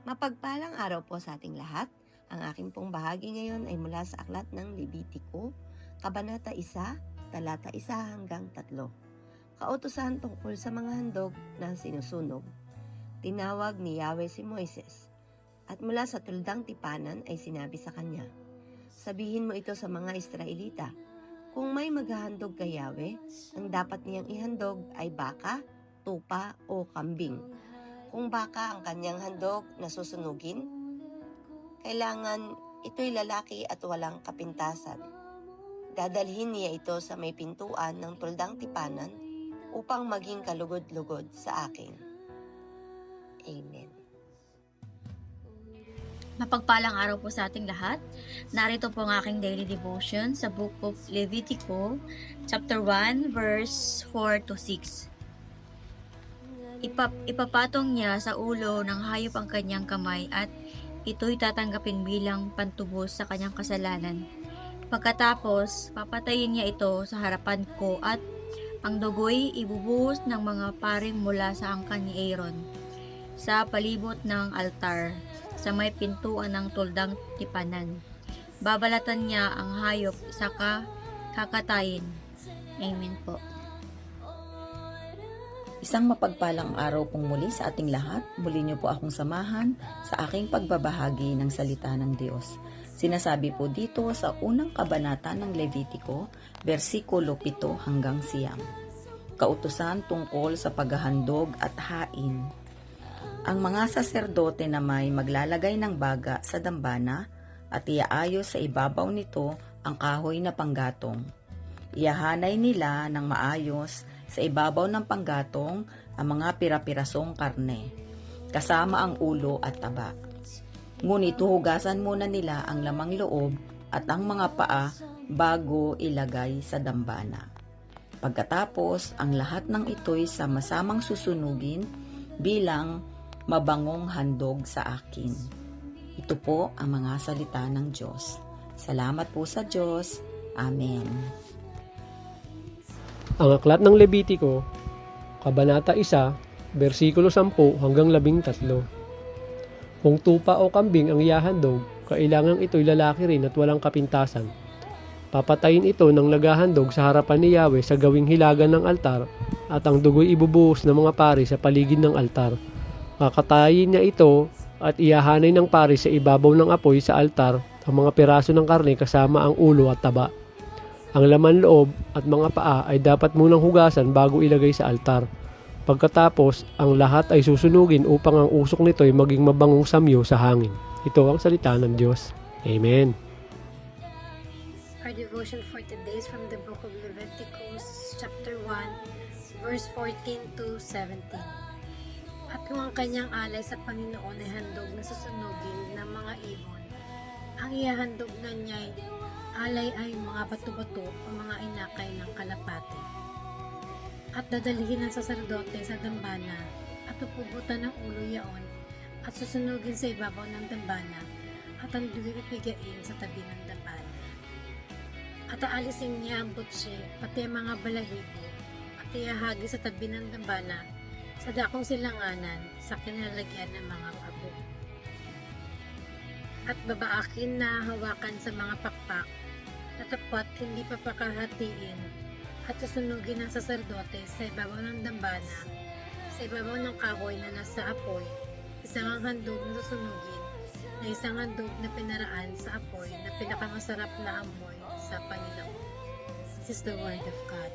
Mapagpalang araw po sa ating lahat. Ang aking pong bahagi ngayon ay mula sa aklat ng Levitico, Kabanata 1, Talata 1 hanggang 3. Kautusan tungkol sa mga handog na sinusunog. Tinawag ni Yahweh si Moises, at mula sa tuldang tipanan ay sinabi sa kanya, sabihin mo ito sa mga Israelita, kung may maghahandog kay Yahweh, ang dapat niyang ihandog ay baka, tupa o kambing. Kung baka ang kanyang handog na susunugin, kailangan ito'y lalaki at walang kapintasan. Dadalhin niya ito sa may pintuan ng tuldang tipanan upang maging kalugod-lugod sa akin. Amen. Mapagpalang araw po sa ating lahat. Narito po ang aking daily devotion sa Book of Levitico, chapter 1, verse 4 to 6. Ipapatong niya sa ulo ng hayop ang kanyang kamay at ito'y tatanggapin bilang pantubos sa kanyang kasalanan. Pagkatapos, papatayin niya ito sa harapan ko at ang dugo'y ibubuhos ng mga paring mula sa angkan ni Aaron sa palibot ng altar sa may pintuan ng tuldang tipanan. Babalatan niya ang hayop saka kakatayin. Amen po. Isang mapagpalang araw pong muli sa ating lahat. Muli niyo po akong samahan sa aking pagbabahagi ng salita ng Diyos. Sinasabi po dito sa unang kabanata ng Levitico, versikulo 7 hanggang 9. Kautusan tungkol sa paghahandog at hain. Ang mga saserdote na may maglalagay ng baga sa dambana at iaayos sa ibabaw nito ang kahoy na panggatong. Iyahanay nila ng maayos sa ibabaw ng panggatong ang mga pira-pirasong karne, kasama ang ulo at taba. Ngunit huhugasan muna nila ang lamang loob at ang mga paa bago ilagay sa dambana. Pagkatapos, ang lahat ng ito'y sama-samang susunugin bilang mabangong handog sa akin. Ito po ang mga salita ng Diyos. Salamat po sa Diyos. Amen. Ang aklat ng Levitico, Kabanata 1, versikulo 10 hanggang 13. Kung tupa o kambing ang ihahandog, kailangan ito'y lalaki rin at walang kapintasan. Papatayin ito ng naghahandog sa harapan ni Yahweh sa gawing hilagan ng altar at ang dugo'y ibubuhos ng mga pari sa paligid ng altar. Kakatayin niya ito at ihahanay ng pari sa ibabaw ng apoy sa altar ang mga piraso ng karne kasama ang ulo at taba. Ang laman loob at mga paa ay dapat munang hugasan bago ilagay sa altar. Pagkatapos, ang lahat ay susunugin upang ang usok nito ay maging mabangong samyo sa hangin. Ito ang salita ng Diyos. Amen. Our devotion for today is from the book of Leviticus, chapter 1, verse 14 to 17. At kung ang kanyang alay sa Panginoon ay handog na susunugin ng mga ibon, ang ihahandog na niya'y alay ay mga bato-bato o mga inakay ng kalapate. At dadalhin ng saserdote sa dambana at pupubutan ng ulo yaon at susunugin sa ibabaw ng dambana at ang dugo'y ipigain sa tabi ng dambana. At aalisin niya ang butsi pati ang mga balahibo at iahagi sa tabi ng dambana sa dakong silanganan sa kinalalagyan ng mga abo. At babaakin na hawakan sa mga pakpak na tapat hindi papakahatiin at susunugin ng saserdote sa ibabaw ng dambana, sa ibabaw ng kahoy na nasa apoy, isang handog na susunugin na isang handog na pinaraan sa apoy na pinakamasarap na amoy sa Panginoon. This is the word of God.